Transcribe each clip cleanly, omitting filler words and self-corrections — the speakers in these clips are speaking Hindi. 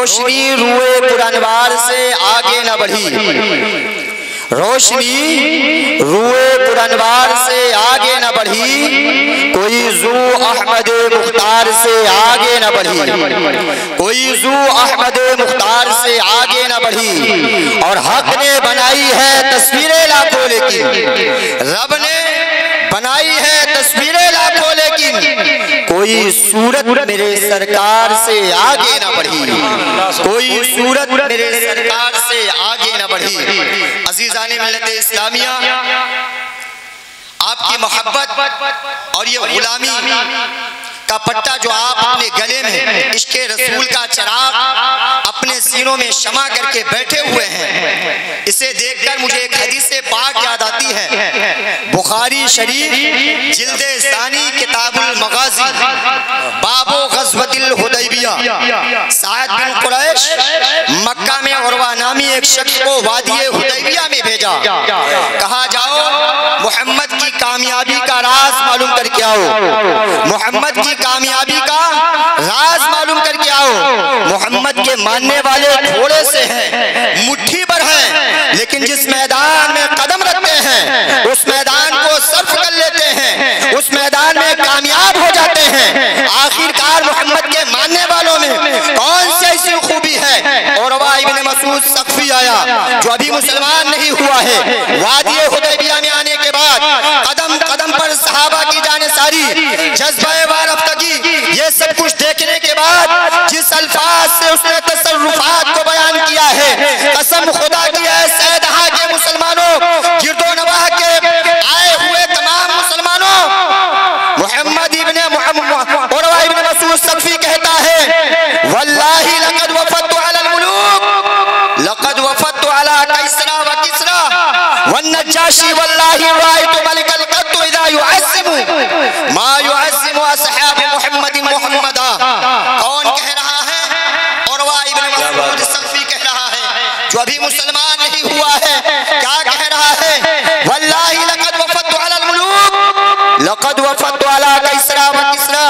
रोशनी रुए पुरनवार से आगे न बढ़ी, रोशनी रुए पुरनवार से आगे न बढ़ी, कोई जू अहमद मुख्तार से आगे न बढ़ी, कोई जू अहमद मुख्तार से आगे न बढ़ी। और हक ने बनाई है तस्वीरें लाखों, लेकिन रब ने बनाई है तस्वीरें लाखों, लेकिन कोई सूरत मेरे सरकार से आगे न बढ़ी, कोई सूरत मेरे सरकार से आगे न बढ़ी। अजीज़ाने मिल्लत इस्लामिया, आपकी मोहब्बत और ये गुलामी का पट्टा जो आप अपने गले में इश्क़े रसूल का चिराग अपने सीनों में शमा करके बैठे हुए हैं, इसे देखकर मुझे एक हदीस पाक याद आती है। बुखारी शरीफ जिल्दे सानी किताबुल मगाज़ी बाबो ग़ज़वतिल हुदैबिया, साद बिन कुरैश मक्का में उरवा नामी एक शख्स को वादिये हुदैबिया में भेजा, कहा जाओ मोहम्मद की कामयाबी का राज मालूम करके आओ, मोहम्मद की कामयाबी का राज मालूम करके आओ। मोहम्मद के मानने वाले थोड़े से हैं, मुट्ठी भर हैं, लेकिन जिस मैदान में कदम रखते हैं उस मैदान को सर्फ कर लेते हैं, उस मैदान में कामयाब हो जाते हैं। आखिरकार मोहम्मद के मानने वालों में कौन सी ऐसी खूबी है? उरवा इब्न मसूद सक़फ़ी आया जो अभी मुसलमान नहीं हुआ है, वादिये हुदैबिया में आने के बाद कदम कदम पर सहाबा की जानिसारी, जज्बे वारफ्तगी, ये सब कुछ देखने के बाद जिस अल्फाज से उसने तसर्रुफात को बयान किया है, कसम खुदा की है सैदहा के मुसलमानों, गिरदो नवाह के आए हुए तमाम मुसलमानों, मोहम्मद इब्न उरवा इब्न मसूद सक़फ़ी कहता है वल्लाही लक़द वफ़दतु अलल मुलूक, लक़द वफ़दतु अला कैसरा व किसरा वन नज्जाशी, वल्लाही रायतु मलिकल क़द्दु इज़ा युअज़्ज़िमु मा युअज़्ज़िमु असहाब मुहम्मद मुहम्मदा। कौन कह रहा है? उरवा इब्न मसूद सक़फ़ी कह रहा है जो अभी मुसलमान नहीं हुआ है। क्या कह रहा है? वल्लाही लक़द वफ़दतु अलल मुलूक, लक़द वफ़दतु अला कैसरा व किसरा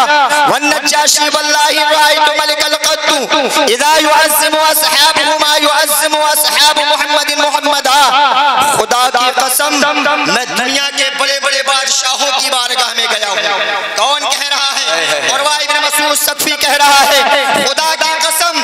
वन नज्जाशी, वल्लाही रायतु मलिकल क़द्दु इज़ा युअज़्ज़िमु असहाबहु मा युअज़्ज़िमु असहाब मुहम्मद मुहम्मदा। खुदा की कसम मैं दुनिया के बड़े बड़े बादशाहों की बारगाह में गया हूँ। कौन कह रहा है? उरवा इब्न मसूद सक़फ़ी कह रहा है खुदा की कसम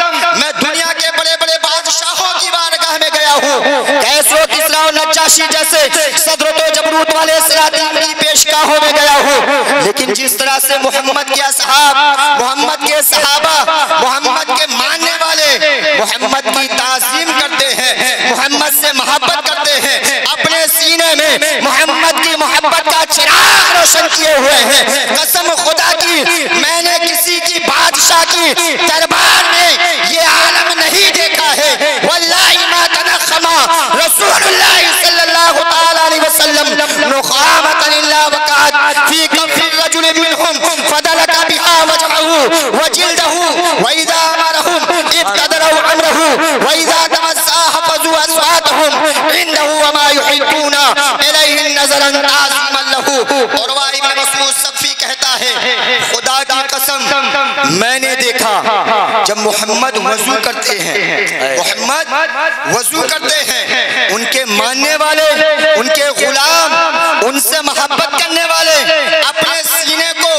मैं दुनिया के बड़े बड़े बादशाहों की बारगाह में गया हूँ, कैसरो किसरा और नज्जाशी जैसे सदरत व जबरूत वाले सलातीन की पेशगाहों में गया हूँ, लेकिन जिस तरह से मोहम्मद के असहाब, मोहम्मद के सहाबा, मोहम्मद के मानने वाले मोहम्मद की ताज़ीम करते हैं, मोहम्मद से मोहब्बत करते हैं, अपने सीने में मोहम्मद की मोहब्बत का चिराग रोशन किए हुए हैं, कसम खुदा की मैंने किसी की बादशाह की दरबार में ये आलम नहीं देखा है। वल्लाही मा तनख़मा रसूलुल्लाह सल्लल्लाहु तआला अलैहि वसल्लम नुख़ामतन इल्ला वक़अत फी कफ़ि रजुल मिनहुम फदलका बिहा वजहहु व जिल्दहु व इज़ा अमरहुम इब्तदरु अमरहु व इज़ा तमस्सा हफ़ज़ु अस्वातहुम इन्नहु व मा युहिब्बूना इलैहि नज़रन ताज़ीमन लहु। उरवा इब्न मसूद सक़फ़ी कहता है खुदा की कसम मैंने देखा जब मोहम्मद वज़ू करते हैं, मोहम्मद वज़ू करते हैं, उनके मानने वाले, उनके गुलाम, उनसे मोहब्बत करने वाले अपने सीने को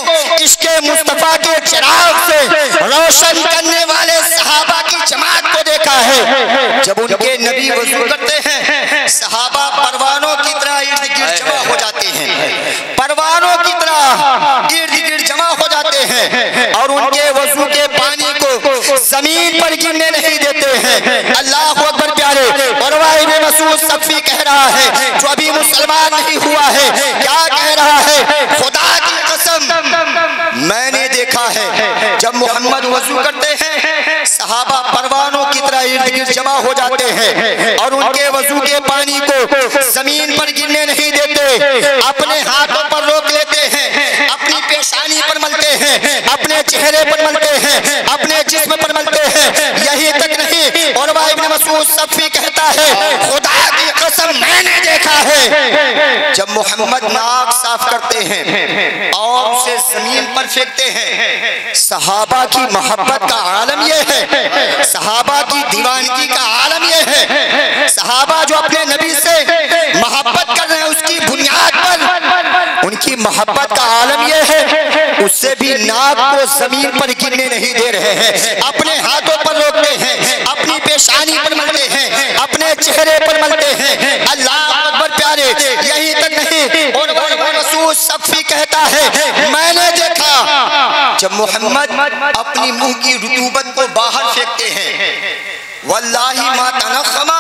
इश्क़े मुस्तफ़ा के चिराग से रोशन करने वाले सहाबा की जमात को देखा है। जब उनके नबी वज़ू करते हैं सहाबा परवानों की तरह इर्द गिर्द जमा हो जाते हैं, परवानों की तरह इर्द गिर्द जमा हो जाते हैं और उनके वज़ू के पानी को जमीन पर गिरने नहीं देते हैं। अल्लाह अकबर प्यारे। उरवा इब्न मसूद सक़फ़ी कह रहा है जो अभी मुसलमान नहीं हुआ है, क्या कह रहा है? खुदा की कसम मैंने देखा है जब मोहम्मद वज़ू करते हैं सहाबा परवानों की तरह इर्द गिर्द जमा हो जाते हैं और उनके वज़ू के पानी को जमीन पर गिरने नहीं देते, अपने हाथों पर रोक लेते हैं, अपनी पेशानी पर मलते हैं, अपने चेहरे पर मलते हैं, अपने जिस्म पर मलते हैं। यही तक नहीं, उरवा इब्न मसूद सफ़ी कहता है, खुदा की कसम मैंने देखा है जब मोहम्मद नाक साफ करते हैं और उसे जमीन पर फेंकते हैं। सहाबा की मोहब्बत का आलम यह है, सहाबा की दीवानगी का आलम यह है। सहाबा जो अपने नबी से मोहब्बत कर रहे हैं उसकी बुनियाद पर उनकी मोहब्बत का आलम यह है, उससे भी नाक को जमीन पर गिरने नहीं दे रहे हैं, अपने हाथों पर रोकते हैं, अपनी पेशानी पर मलते हैं, अपने चेहरे पर मलते हैं। अल्लाह अकबर प्यारे, यही तक नहीं, और रसूल सफ़ी कहता है मैंने देखा जब मोहम्मद अपनी मुंह की रुतूबत को बाहर फेंकते हैं। वल्लाही मा तनखमा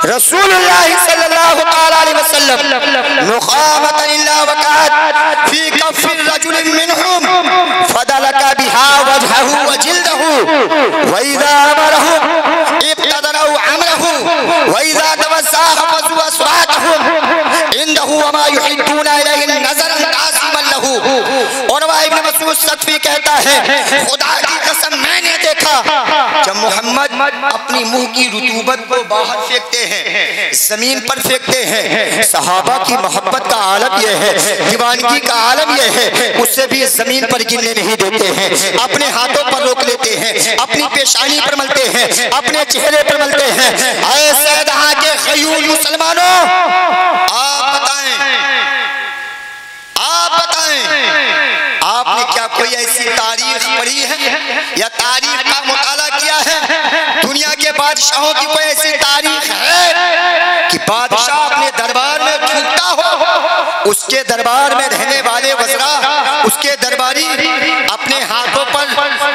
रसूलुल्लाह सल्लल्लाहु अलैहि वसल्लम नुखामतन इल्ला वकात फी कफ़ि रजुलिन मिनहुम फदलका बिहा वजहहु व जिल्दहु व इज़ा अमरहु इब्तदरहु अमरहु व इज़ा तवस्सा हफज़ु अस्वातहु इंदहु व मा युहिद्दूना इलैहि नज़रन तासिमन लहु। और इब्न मसूद सफ़ी कहता है, खुदा की कसम मैंने देखा जब मोहम्मद अपनी मुंह की रुतूबत को बाहर फेंकते हैं, जमीन पर फेंकते हैं। सहाबा की मोहब्बत का आलम यह है, दीवानगी का आलम यह है, उससे भी जमीन पर गिरने नहीं देते हैं, अपने हाथों पर रोक लेते हैं, अपनी पेशानी पर मलते हैं, अपने चेहरे पर मलते हैं। ऐसे दहा के खयूल मुसलमानों, आप बताएं आपने क्या कोई ऐसी तारीख पढ़ी है या तारीख का मुताला किया है? दुनिया के बादशाहों की कोई ऐसी तारीख है कि बादशाह अपने दरबार में थूकता हो, उसके दरबार में रहने वाले वज़रा, उसके दरबारी अपने हाथों पर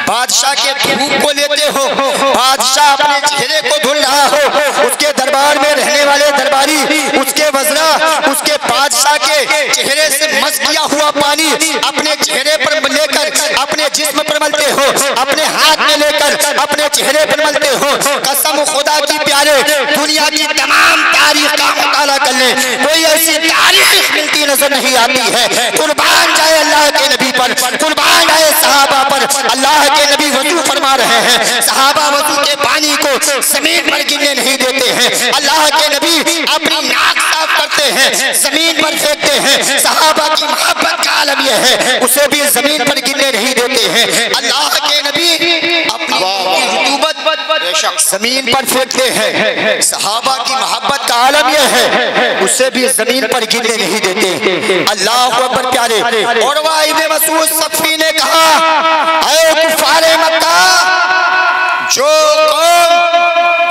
बादशाह के थूक को लेते हो, बादशाह अपने चेहरे को धुल रहा हो, उसके दरबार में रहने वाले दरबारी, उसके वज़रा, उसके बादशाह के चेहरे से मस किया हुआ पानी अपने चेहरे पर लेकर अपने जिस्म पर मलते हो, अपने हाथ में लेकर अपने चेहरे पर मलते हो। कसम खुदा की प्यारे, दुनिया की तमाम तारीख का मुताला कर ले, कोई ऐसी तारीख मिलती नजर नहीं आती है। कुर्बान जाए अल्लाह के नबी पर, कुर्बान जाए सहाबा पर। अल्लाह के नबी वजू फरमा रहे हैं, सहाबा वजू के पानी को जमीन पर गिरने नहीं देते हैं। अल्लाह के नबी अपनी नाक साफ करते हैं, जमीन पर फेंकते हैं। सहाबा की मोहब्बत का आलम यह है, उसे भी जमीन पर गिरने नहीं देते हैं। अल्लाह के नबी अपनी रुतूबत जमीन पर फेंकते हैं। सहाबा की मोहब्बत का आलम यह है, उसे भी जमीन पर गिरने नहीं देते। अल्लाह अकबर प्यारे। और इब्न मसूद सफ़ी ने कहा, ऐ कुफ़ारे मक्का, जो कौम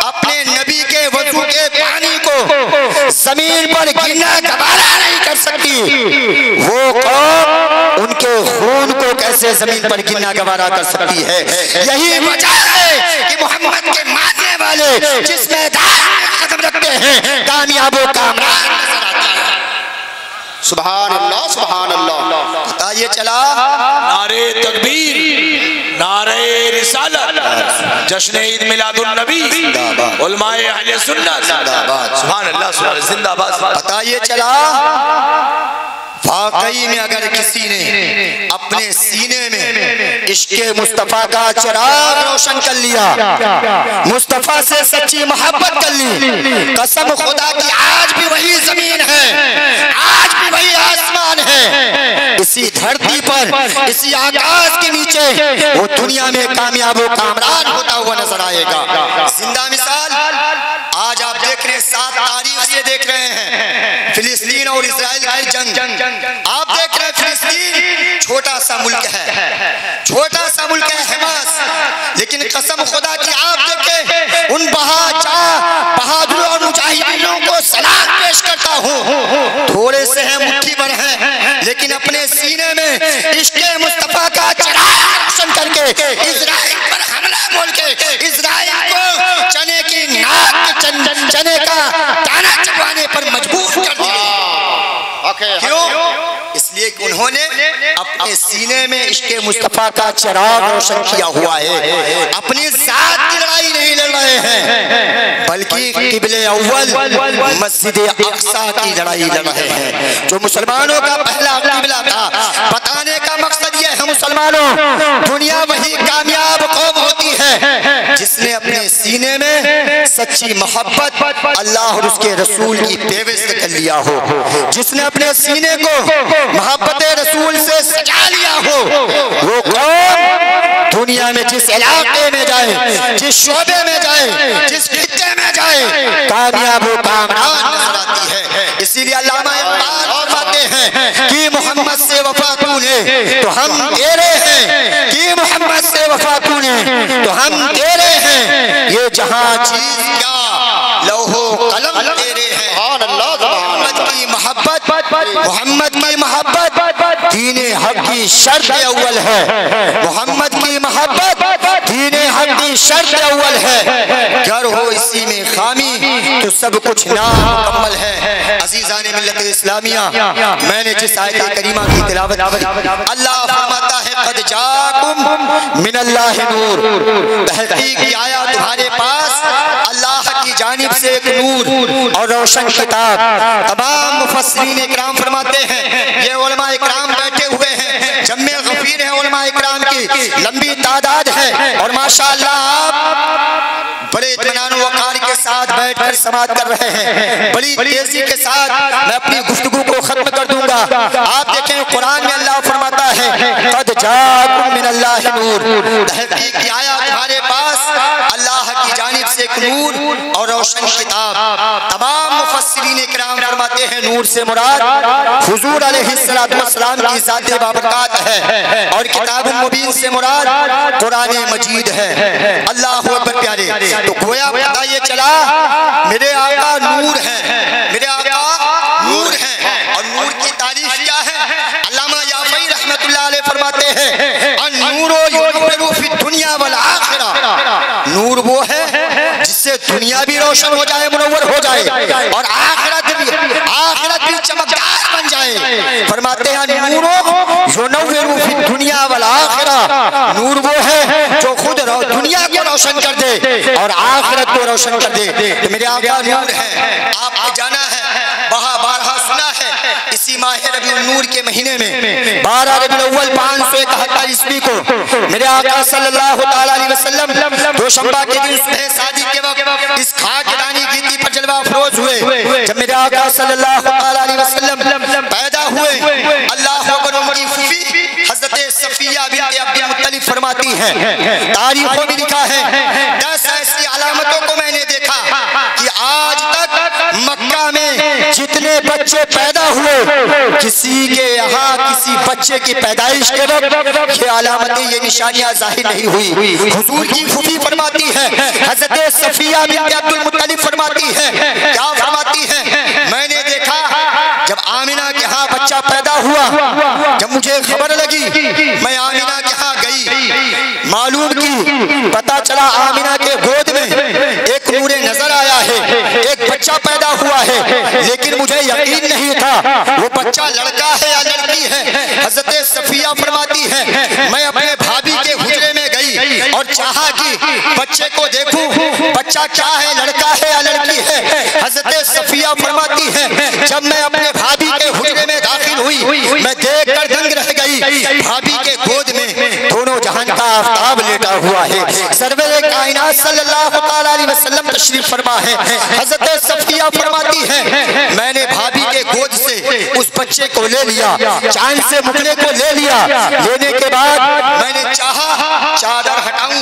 अपने नबी के वजू के पानी को जमीन पर गिरना गवारा नहीं कर सकती, वो कौम उनके खून को कैसे जमीन पर गिरना गवारा कर सकती है? यही वजह है कि मोहम्मद के मानने वाले जिस मैदान में कदम रखते हैं, कामयाब व कामयाब नजर आते हैं। सुभान अल्लाह, सुभान अल्लाह। पता ये चला, नारे तकबीर, नारे रिसालत, जश्न ईद मिलादुन नबी, उलमाए अहले सुन्नत, सुभान अल्लाह, जिंदाबाद। पता ये चला, वाकई में अगर किसी ने अपने सीने में इश्क़े मुस्तफ़ा का चिराग रोशन कर लिया, मुस्तफ़ा से सच्ची मोहब्बत कर ली, कसम खुदा की आज भी वही जमीन है, आज भी वही आसमान है, इसी धरती पर, इसी आकाश के नीचे वो दुनिया में कामयाब व कामरान होता हुआ नजर आएगा। जिंदा मिसाल आज आप देख रहे हैं, 7 तारीख से देख रहे हैं फिलिस्तीन और इजराइल की जंग। आप देख रहे हैं फिलिस्तीन छोटा सा मुल्क है, छोटा सा मुल्क है हमास, लेकिन कसम खुदा की आप देखें उन बहादुर और मुजाहिदीनों को सलाम पेश करता हूँ। थोड़े से हैं, मुट्ठी भर हैं, लेकिन अपने सीने में इश्क़े मुस्तफ़ा का चिराग रोशन करके इजराइल पर हमला बोल के इजराइल को चने की नाक चने का दाना चबाने पर मजबूर कर दिया। क्यों? इसलिए कि उन्होंने अपने सीने में इश्क़े मुस्तफ़ा का चिराग रोशन किया हुआ है। अपनी जात की लड़ाई नहीं लड़ रहे हैं, बल्कि क़िबले अव्वल मस्जिद अक़सा की लड़ाई लड़ रहे हैं, जो मुसलमानों का पहला क़िबला था। बताने का मकसद यह है, मुसलमानों, दुनिया वही कामयाब कौम होती है जिसने अपने सीने में सच्ची मोहब्बत अल्लाह और उसके रसूल की पेवस्त कर लिया हो, जिसने अपने सीने को मोहब्बत रसूल से सजा लिया हो, वो कौन दुनिया में जिस इलाके में जाए, जिस शोबे में जाए, जिस खित्ते में जाए, कामयाब हो कामयाब नजर आती है। इसीलिए अल्लामा इकबाल फरमाते हैं कि मोहम्मद से वफा तूने तो हम तेरे हैं, कि मोहम्मद से वफा तूने तो हम तेरे हैं, ये जहां चीज क्या लौहो कलम तेरे हैं। मोहम्मद की मोहब्बत, मोहम्मद की मोहब्बत दीने हक की शर्त अव्वल है, मोहम्मद की मोहब्बत दीने हक की शर्त अव्वल है। गर हो इसी में खामी तो सब कुछ नामुकम्मल है। अजीज़ान मिल्लत इस्लामिया, मैंने जिस आयत करीमा की तिलावत की, अल्लाह फरमाता है कद जाकुम मिनल्लाहि नूर, तहकीक आया तुम्हारे पास अल्लाह की जानिब से एक नूर और रोशन किताब। तमाम मुफस्सिरीन इकराम फरमाते हैं, ये उलमा इकराम बैठे हुए हैं, जम्मे गफीर है उलमा इकराम की लंबी तादाद है, और माशाअल्लाह आप बड़े इत्मीनान वक़ार के साथ बैठकर समाअत कर रहे हैं। बड़ी तेजी के साथ मैं अपनी गुफ्तगू को खत्म कर दूंगा। आप देखें कुरान में अल्लाह फरमाता है कद जाकुम मिनल्लाहि नूर, तहकीक आया तुम्हारे पास अल्लाह की जानिब से एक नूर और रोशन किताब। तमाम मुफस्सिरीन इकराम फरमाते हैं नूर से मुराद हुजूर अलैहिस्सलातु वस्सलाम की ज़ात बाबरकात है, और किताब मुबीन से मुराद कुरान मजीद है। अल्लाह अकबर प्यारे, तो गोया पता ये चला मेरे आका नूर है, मेरे आका नूर है, और नूर की तारीफ क्या है? अल्लामा याफ़ई रहमतुल्लाह अलैह फरमाते हैं अन्नूरो युनव्विरु फी दुनिया वल आखिरा, नूर वो है जिससे दुनिया भी रोशन हो जाए, मुनव्वर हो जाए, और आखिरत भी चमकदार बन जाए। फरमाते हैं नूरो युनव्विरु फी दुनिया वल आखिरा, नूर वो है जो खुद दुनिया को रोशन कर दे और आखिरत को रोशन कर दे। तो मेरे आका नूर है, आपने जाना है, बारहा सुना है, इसी माह रबीउल नूर के महीने में 12 रबीउल अव्वल 571 ईस्वी को मेरे आका सल्लल्लाहु तआला अलैहि वसल्लम दोशंबा के दिन सुबह शादी के वक्त इस खाकदानी गीती पर जलवा अफरोज हुए। जब मेरे आका सल्लल्लाहु तआला अलैहि वसल्लम पैदा हुए, अल्लाह अकबर, उनकी फूफी हज़रत सफिया बिन्त अब्दुल मुत्तलिब फरमाती हैं, तारीखों में लिखा है 10 ऐसी अलामतों को मैंने देखा कि आज तक मक्का में जितने बच्चे पैदा हुए, किसी के यहाँ किसी बच्चे की पैदाइश के वक्त ये अलामतें, ये निशानियां जाहिर नहीं हुई। हुजूर की फूफी फरमाती है, हज़रत सफिया बिन्त अब्दुल मुत्तलिब फरमाती है, क्या फरमाती है? मैंने देखा जब आमिना के यहाँ बच्चा पैदा हुआ, जब मुझे खबर लगी मैं आमिना के यहाँ गई, मालूम की पता चला आमिना के गोद में एक नूर नजर आया है, एक बच्चा पैदा हुआ है, लेकिन मुझे यकीन नहीं था वो बच्चा लड़का है या लड़की है। हज़रत सफिया फरमाती है मैं अपने भाभी के हुजरे में गई और चाहा कि बच्चे को देखूं बच्चा क्या है, लड़का है या लड़की है। हज़रत सफिया फरमाती है जब मैं अपने भाभी के हुजरे में दाखिल हुई, मैं देखकर दंग रह गई। भाभी के गोद में दोनों जहान का आफताब लेटा हुआ है, सरवरे कायनात सल्लल्लाहु तआला अलैहि वसल्लम तशरीफ फरमा है। हज़रत सफिया फरमाती है मैंने भाभी के गोद से उस बच्चे को ले लिया, चांद से मुकने को ले लिया। लेने के बाद मैंने चाहा चादर हटाऊं,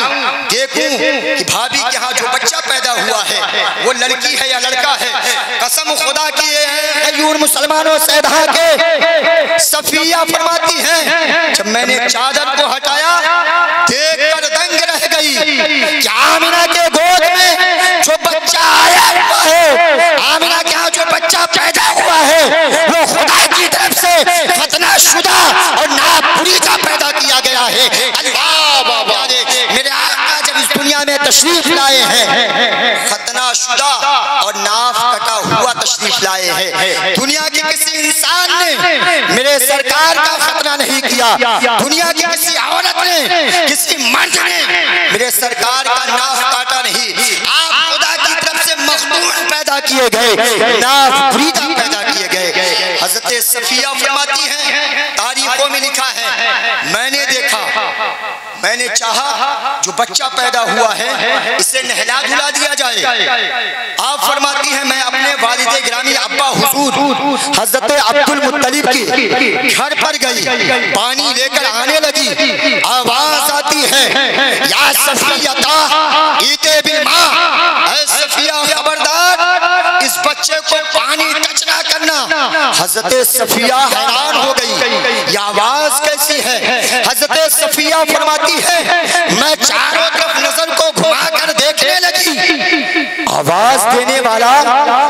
देखूं कि भाभी के यहाँ जो बच्चा पैदा हुआ है वो लड़की है या लड़का है। कसम खुदा की है मुसलमानों सैदा के सफिया फरमाती हैं जब मैंने चादर को हटाया देखकर दंग रह गई कि आमिना के गोद में जो बच्चा आया हुआ है, आमिना के यहाँ जो बच्चा पैदा हुआ है वो खुदा की तरफ से खतना शुदा और नापुरी का पैदा किया गया है। अल्लाह बाबा मेरे आका जब इस दुनिया में तशरीफ लाए हैं, खतना शुदा और नाफ कटा हुआ तशरीफ लाए हैं। दुनिया के किसी इंसान ने मेरे सरकार का खतना नहीं किया, दुनिया की किसी औरत ने, किसी मर्द ने मेरे सरकार का नाफ काटा नहीं। आप खुदा की तरफ से मखबूल पैदा किए गए, नाफ बुरीदा पैदा किए गए। हज़रत सफिया फरमाती हैं तारीखों में लिखा है मैंने मैंने चाहा जो बच्चा पैदा हुआ है इसे नहला धुला दिया जाए। आप फरमाती हैं मैं अपने वालिद गिरामी अब्बा हुजूर हजरत अब्दुल मुत्तलिब की घर पर गई, पानी लेकर आने लगी, आवाज आती है या सफियता ईते बिल माँ, ऐ सफिया खबरदार इस बच्चे को पानी टच ना करना। हजरत सफिया हैरान हो गई, ये आवाज कैसी है? हजरत सफिया फरमाती है मैं चारों तरफ नजर को घुमाकर देखने लगी, आवाज देने वाला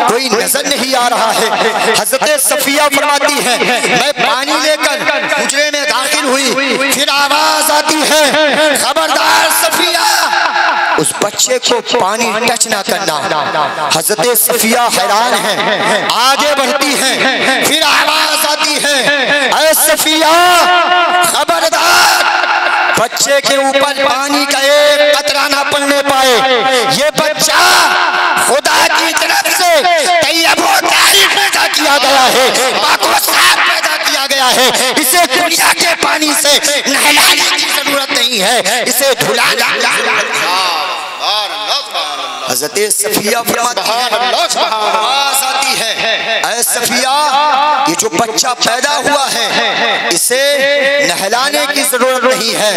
कोई नजर नहीं आ रहा है। हजरत सफिया फरमाती है मैं पानी लेकर हुजरे में दाखिल हुई, फिर आवाज आती है खबरदार सफिया उस बच्चे को पानी टच ना करना। हजरत सफिया हैरान है, आगे बढ़ती है, फिर आवाज आती है ऐ सफिया खबरदार बच्चे के ऊपर पानी का एक कतरा ना पड़ने पाए, ये बच्चा खुदा की तरफ से पैदा किया गया है, पैदा किया गया है, इसे दुनिया के पानी से नहलाने की जरूरत नहीं है, इसे धुलाना। हज़रत सफिया फरमाती है आवाज आती है ऐ सफिया ये जो बच्चा पैदा हुआ है इसे नहलाने की जरूरत नहीं है,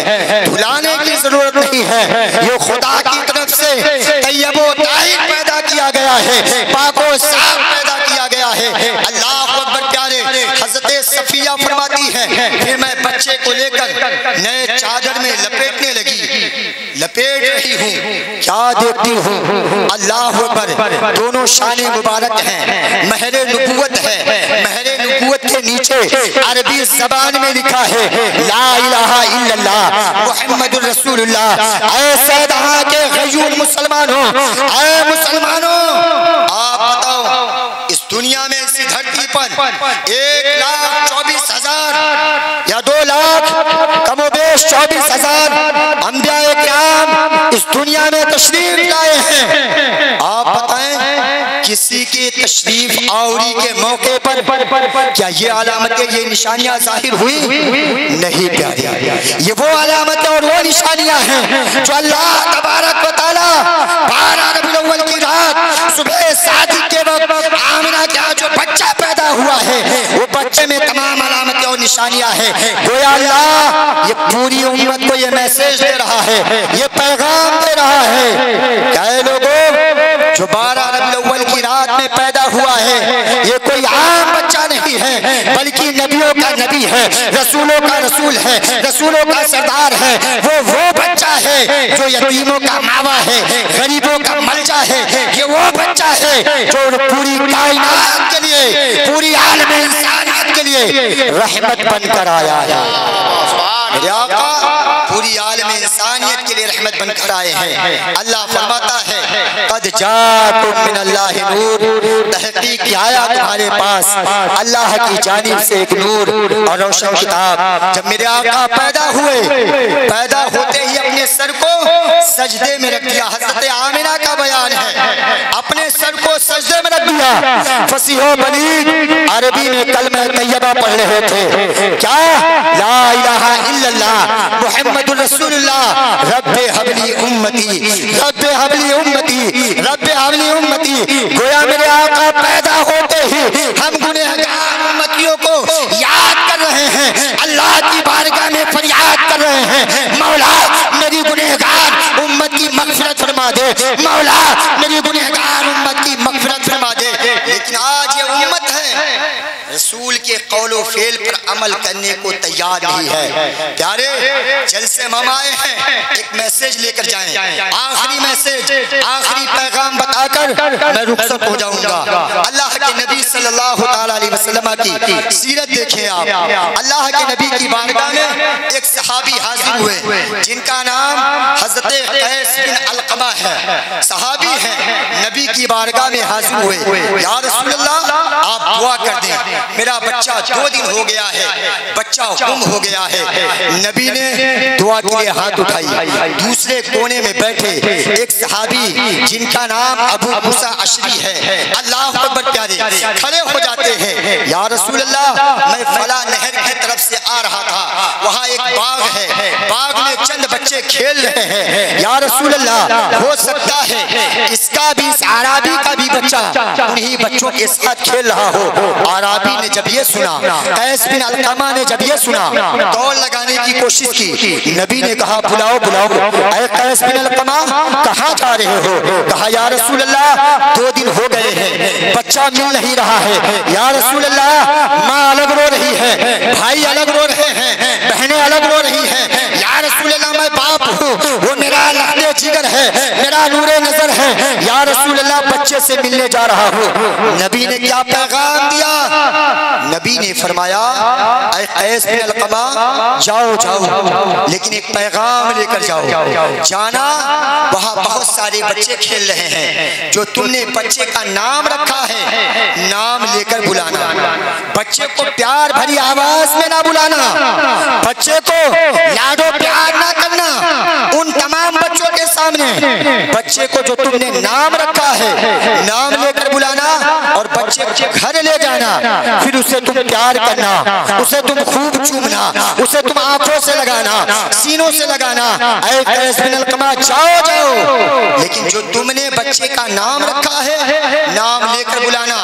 धुलाने की जरूरत नहीं है, ये खुदा की तरफ से तैयब व ताहिर पैदा किया गया है, पाक व साफ पैदा किया गया है। अल्लाह अकबर प्यारे। हज़रत सफिया फरमाती है फिर मैं बच्चे को लेकर नए चादर में लपेटने लगी, लपेट रही हूँ, क्या देखती हूँ अल्लाह अकबर दोनों शाने मुबारक हैं, महरे नबुवत है, महरे नबुवत के नीचे अरबी जबान में लिखा है ला इलाहा इल्लल्लाह मुहम्मदुर रसूलुल्लाह। ऐसे दहा के गयूर मुसलमानों, ऐ मुसलमानों आप बताओ इस दुनिया में इसी धरती पर 1,24,000 या 2 लाख कमोबेश 24,000 अंबिया किराम इस दुनिया में तशरीफ लाए हैं। आप बताएं किसी की तशरीफ आवरी के मौके पर क्या ये अलामतें, ये निशानियां जाहिर हुई? नहीं प्यारे, ये वो अलामतें और वो निशानियां हैं जो अल्लाह तबारक व तआला 12 रबीउल अव्वल की रात सुबह सादिक के वक्त आमिना का जो बच्चा पैदा हुआ है वो बच्चे में तमाम अलामतें और निशानियां हैं। गोया अल्लाह ये पूरी उम्मत को ये मैसेज दे रहा है, ये पैगाम दे रहा है क्या लोगों जो 12 रबीउल अव्वल की रात में पैदा हुआ है ये कोई आम बच्चा नहीं है बल्कि नबियों का नबी है, रसूलों का रसूल है, रसूलों का सरदार है। वो बच्चा है जो यतीमों का मावा है, गरीबों का मलजा है, ये वो बच्चा है जो पूरी कायनात के लिए, पूरी आलम इंसानियत के लिए रहमत बनकर आया है। मेरे आका पूरी आलम इंसानियत के लिए रहमत बनकर आए हैं। अल्लाह फरमाता है कद जाकुम मिनल्लाहि नूर, तहकीक आया तुम्हारे पास अल्लाह की जानिब से एक नूर और रोशन किताब। जब मेरे आका पैदा हुए, पैदा होते ही अपने सर को सजदे में रख दिया। हज़रत आमिना का बयान है अपने सर को सजदे में रख दिया। फसीहो बलीग अरबी में कलमा तैयबा पढ़ रहे थे, क्या ला इलाहा इल्लल्लाह मुहम्मदुर रसूलुल्लाह रब्बे हबली उम्मती, रब्बे हबली उम्मती, रब्बे हबली उम्मती। गोया मेरे आका पैदा होते ही हम गुनहगार उम्मतियों को याद कर रहे हैं, अल्लाह की बारगाह में फरियाद कर रहे हैं मौला मेरी गुनहगार उम्मत की मग़फ़िरत फरमा दे, मौला मेरी गुनहगार उम्मत की मग़फ़िरत फरमा दे। लेकिन आज ये उम्मत है रसूल के कौलो फेल पर अमल करने को तैयार नहीं है। प्यारे जलसे ममाए हैं, एक मैसेज लेकर जाएं, आखिरी मैसेज, आखिरी पैगाम बताकर मैं रुखसत हो जाऊंगा। अल्लाह के नबी सल्लल्लाहु अलैहि वसल्लम की सीरत देखें आप। अल्लाह के नबी की बारगाह में एक सहाबी हाजिर हुए जिनका नाम हज़रत कैस बिन अलक़मा है, सहाबी हैं, नबी की बारगाह में हाजिर हुए, या रसूल अल्लाह आप दुआ कर दें, मेरा बच्चा 2 दिन हो गया है, बच्चा गुम हो गया है। नबी ने दुआ के लिए हाथ उठाई। दूसरे कोने में बैठे एक सहाबी जिनका नाम अबू मूसा अशरी है, अल्लाह अकबर प्यारे, खड़े हो जाते हैं, या रसूल अल्लाह मैं फला नहर की तरफ से आ रहा था, वहाँ एक बाग है, बाग में चंद बच्चे खेल रहे हैं, या रसूल अल्लाह हो सकता है इसका भी, इस आराबी का भी बच्चा उन्हीं बच्चों के साथ खेल रहा हो। आराबी ने जब ये सुना, कैस बिन अलकमा ने जब ये सुना, दौड़ लगाने की कोशिश की। नबी ने कहा बुलाओ बुलाओ, ऐ कैस बिन अलकमा कहाँ जा रहे हो? कहा या रसूल अल्लाह 2 दिन हो गए हैं, बच्चा मिल नहीं रहा है। या रसूल अल्लाह माँ अलग रो रही है, भाई अलग रो रहे हैं, बहनें अलग रो रही हैं। या रसूल अल्लाह मैं बाप हूँ, वो मेरा लहने जिगर है, मेरा नूरे नजर है। या रसूल अल्लाह बच्चे से मिलने जा रहा हूँ। नबी ने क्या पैगाम दिया? नबी ने फरमाया ऐ कैस बिन अलकमा जाओ जाओ, लेकिन एक पैगाम लेकर जाओ। जाना वहाँ बहुत सारे बच्चे खेल रहे हैं, जो तुमने बच्चे का नाम रखा है नाम लेकर बुलाना। बच्चे को प्यार भरी आवाज में ना बुलाना, बच्चे को लाडो प्यार ना करना उन तमाम बच्चों के सामने। बच्चे को जो तुमने नाम रखा है नाम लेकर बुलाना और बच्चे को घर ले जाना, फिर उसे तुम प्यार करना, उसे तुम खूब चूमना, उसे तुम आंखों से लगाना, सीनों से लगाना। ऐ कैस बिन अलकमा जाओ जाओ, लेकिन जो तुमने बच्चे का नाम रखा है नाम लेकर बुलाना,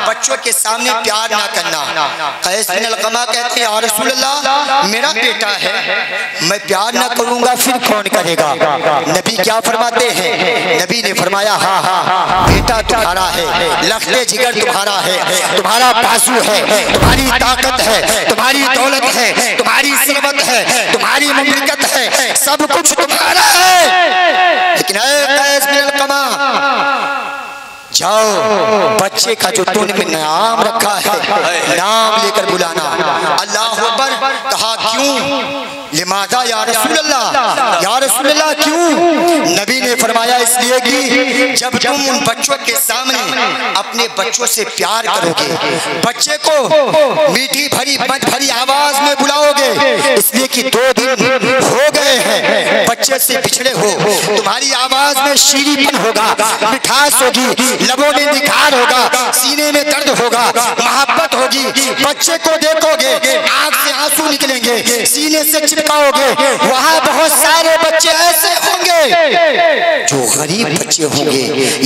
बच्चों के सामने प्यार ना करना। कैस बिन अलकमा कहते हैं या रसूल अल्लाह मेरा बेटा है, मैं प्यार ना करूंगा फिर कौन करेगा? नबी क्या फरमाते हैं? नबी ने फरमाया हाँ हाँ बेटा तुम्हारा है, लखते जिगर तुम्हारा है, तुम्हारा बाजू है, तुम्हारी ताकत है, तुम्हारी दौलत है, तुम्हारी सरबत है, तुम्हारी मुमलिकत है, सब कुछ तुम्हारा है। लेकिन ऐ कैस बिन अलकमा जाओ, बच्चे का जो तूने नाम रखा है नाम लेकर बुलाना। अल्लाह अकबर। कहा क्यों? लिमाजा या रसूल अल्लाह, या रसूल अल्लाह क्यों? नबी ने फरमाया इसलिए कि जब तुम उन बच्चों के सामने अपने बच्चों से प्यार करोगे, बच्चे को मीठी भरी मत भरी आवाज में बुलाओगे, इसलिए कि 2 दिन हो गए हैं बच्चे से बिछड़े हो, तुम्हारी आवाज में शीरीपन होगा, मिठास होगी, लबों में निखार होगा, सीने में दर्द होगा, मोहब्बत होगी। बच्चे को देखोगे आंख से आंसू निकलेंगे, सीने से चिपकाओगे। वहाँ बहुत सारे बच्चे ऐसे होंगे जो गरीब बच्चे होंगे,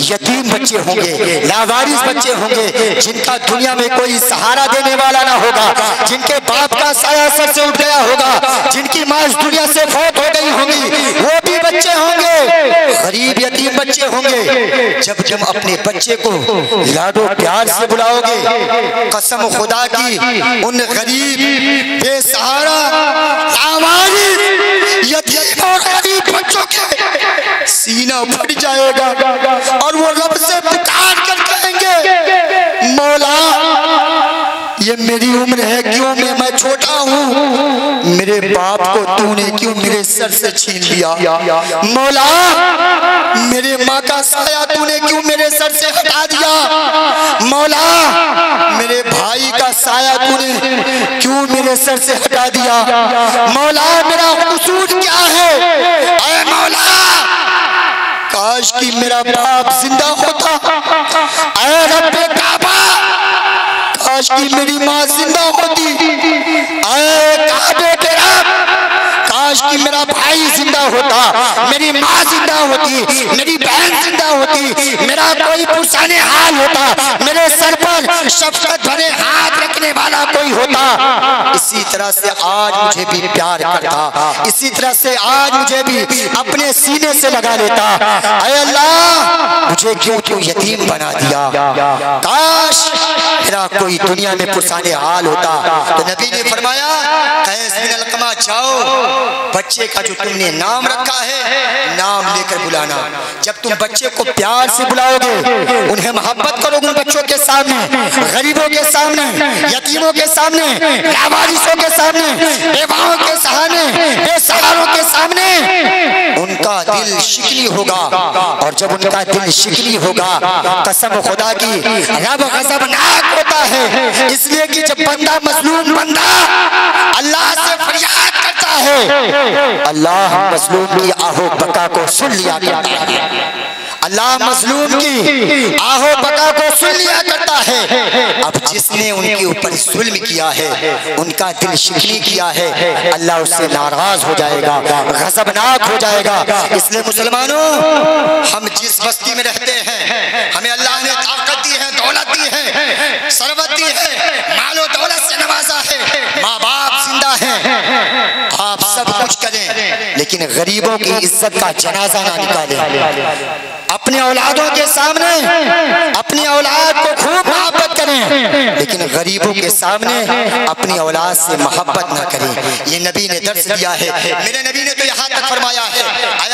यतीम बच्चे होंगे, लावारिस बच्चे होंगे, जिनका दुनिया में कोई सहारा देने वाला ना होगा, जिनके बाप का साया सर से उठ गया होगा, जिनकी माँ इस दुनिया से फौत हो गई होगी, वो भी बच्चे होंगे, गरीब यतीम बच्चे होंगे। जब तुम अपने बच्चे को लाडो प्यार से बुलाओगे, कसम खुदा की उन गरीब बेसहारा लावारिस यतीम और गरीब बच्चों के सीना फट जाएगा और वो रब से पुकार कर कहेंगे मौला ये मेरी उम्र है, क्यों मैं छोटा हूँ, मेरे बाप को तूने क्यों मेरे सर से छीन लिया? मौला मेरे माँ का साया तूने क्यों मेरे सर से हटा दिया? मौला मेरे भाई का साया तूने क्यों मेरे सर से हटा दिया? मौला मेरा कसूर क्या है? ऐ मौला काश कि मेरा बाप जिंदा होता, ऐ रब्बे काबा काश कि मेरी माँ जिंदा होती, ऐ काबे के रब काश कि मेरा भाई जिंदा होता, मेरी माँ जिंदा होती, मेरी बहन जिंदा होती, मेरा कोई पुरसाने हाल होता, मेरे सर पर शफकत भरे हाथ रखने वाला कोई होता। इसी तरह से आज मुझे भी प्यार करता, इसी तरह से आज मुझे भी अपने सीने से लगा लेता। ऐ अल्लाह मुझे क्यों क्यों यतीम बना दिया? काश मेरा कोई दुनिया में पुरसाने हाल होता। तो नबी ने फरमाया कैस बिन अलकमा जाओ, बच्चे का जो तुमने नाम रखा है नाम लेकर बुलाना। जब तुम बच्चे को प्यार से बुलाओगे, उन्हें मोहब्बत करोगे, बच्चों के सामने, गरीबों के सामने, यतीमों के सामने, लावारिसों के सामने, बेवाओं के सामने, बेसहारों के सामने, उनका दिल शिकली होगा। और जब उनका दिल शिकली होगा, कसम खुदा की रब गज़बनाक होता है, इसलिए कि जब बंदा मजलूम बंदा अल्लाह से फरियाद करता है, अल्लाह मजलूम की आहो बका को सुन लिया करता है। अल्लाह मजलूम की आहो बका को सुन लिया करता है। अब जिसने उनके ऊपर जुल्म किया है, उनका दिल शिकनी किया है, अल्लाह उससे नाराज हो जाएगा, गजबनाक हो जाएगा। इसलिए मुसलमानों, हम जिस बस्ती में रहते हैं, हमें अल्लाह ने ताकत दी है, दौलत दी है, सरवत दी है, मालो दौलत से नवाजा है, माँ बाप जिंदा है, आप सब कुछ करें, लेकिन गरीबों की इज्जत का जनाजा ना निकालें। अपने औलादों के सामने अपनी औलाद को खूब मोहब्बत करें, लेकिन गरीबों के सामने अपनी औलाद से मोहब्बत ना करें। ये नबी ने दर्स दिया है। मेरे नबी ने तो यहाँ तक फरमाया है,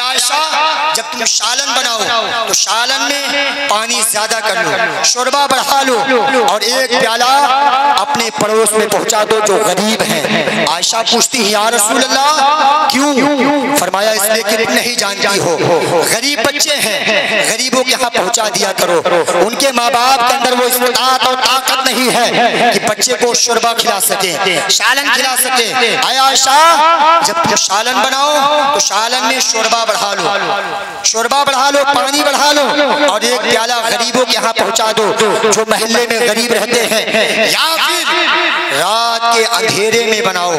आयशा जब तुम सालन बनाओ तो सालन में पानी ज्यादा कर लो, शोरबा बढ़ा लो और एक प्याला अपने पड़ोस में पहुंचा दो जो गरीब हैं। आयशा पूछती है, या रसूल अल्लाह क्यों? फरमाया, इसलिए कि तुम नहीं जानती हो, गरीब बच्चे हैं, गरीबों के यहाँ पहुंचा दिया करो। उनके माँ बाप के अंदर वो इस्तात और ताकत नहीं है कि बच्चे को शोरबा खिला सके, सालन खिला सके। आयशा जब तुम सालन बनाओ तो सालन में शोरबा बढ़ा लो, शोरबा बढ़ा लो, पानी बढ़ा लो और एक प्याला गरीबों के यहाँ पहुंचा दो जो मोहल्ले में गरीब रहते हैं, या फिर रात के अंधेरे में बनाओ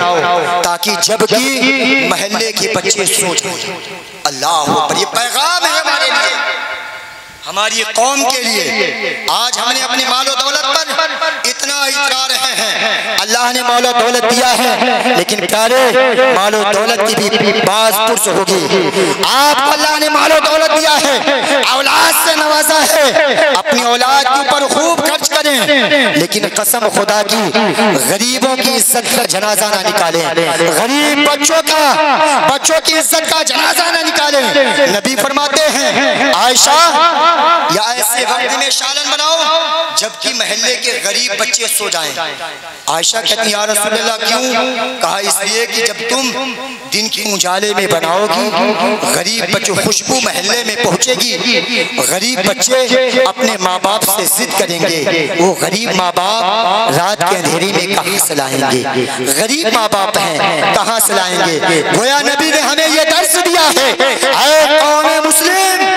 ताकि जबकि मोहल्ले के बच्चे सो जाएं। अल्लाह पर ये पैगाम है हमारे लिए, हमारी कौम के लिए। आज हमने अपने मालो दौलत पर इतना इतरा रहे हैं। अल्लाह ने मालो दौलत दिया है, लेकिन प्यारे मालो दौलत की भी बाज पुरस होगी। आपको अल्लाह ने मालो दौलत दिया है, औलाद से नवाजा है, अपनी औलाद के ऊपर खूब खर्च करें, लेकिन कसम खुदा की गरीबों की इज्जत का जनाजा ना निकालें, गरीब बच्चों की इज्जत का जनाजा ना निकालें। नबी फरमाते हैं, आयशा या ऐसे वक्त में सालन बनाओ जबकि महल्ले के गरीब बच्चे सो जाएं। आयशा कहती, या रसूल अल्लाह क्यों? कहा, इसलिए कि जब तुम दिन के उजाले में बनाओगी, गरीब बच्चों खुशबू महल्ले में पहुंचेगी, गरीब बच्चे अपने माँ बाप से जिद करेंगे, वो गरीब माँ बाप रात के अंधेरे में कहाँ से लाएंगे? गरीब माँ बाप हैं, कहाँ से लाएंगे? गोया नबी ने हमें ये दर्स दिया है, ऐ कौम मुस्लिम,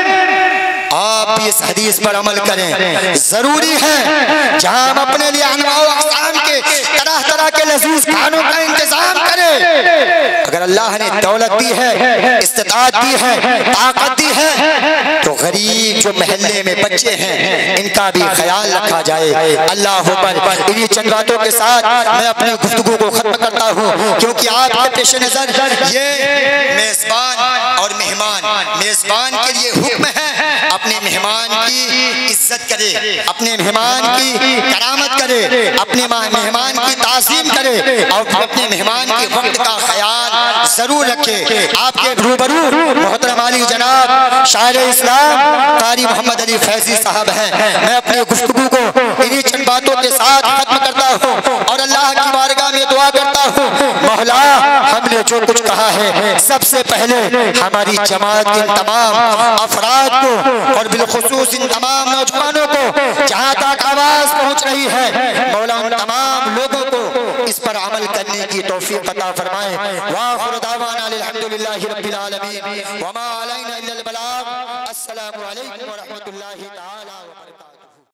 आप इस हदीस पर अमल करें। जरूरी है जहां हम अपने लिए अनवाअ के तरह तरह के लजीज खानों का इंतजाम करें। अगर अल्लाह ने दौलत दी है, इस्तिताअत दी है, ताकत दी है, तो गरीब जो महल्ले में बच्चे हैं इनका भी ख्याल रखा जाए। अल्लाह पर इन्हीं चंद बातों के साथ मैं अपनी गुफ्तगू को खत्म करता हूँ, क्योंकि आपके पेश नजर ये मेजबान और मेहमान, मेजबान के लिए हुक्म है अपने मेहमान की इज्जत करे, अपने मेहमान की करामत करे, अपने मेहमान की ताज़ीम करे और अपने मेहमान के वक्त का ख्याल जरूर रखे। आपके रूबरू मोहतरम आली जनाब शायर इस्लाम कारी मोहम्मद अली फैजी साहब हैं। मैं अपनी गुफ्तगू को इन्हीं चंद बातों के साथ खत्म करता हूँ और अल्लाह की बारगाह में दुआ करता हूँ, मौला हमने जो कुछ कहा है सबसे पहले हमारी जमात के तमाम अफराद को और बिलखुसूस इन तमाम नौजवानों को जहाँ तक आवाज पहुँच रही है, मौला उन तमाम लोगों को इस पर अमल करने की तौफीक अता फरमाए। वाखिर दावाना अल्हम्दुलिल्लाहि रब्बिल आलमीन व मा अलैना इल्लल बलाग। अस्सलामु अलैकुम व रहमतुल्लाहि तआला।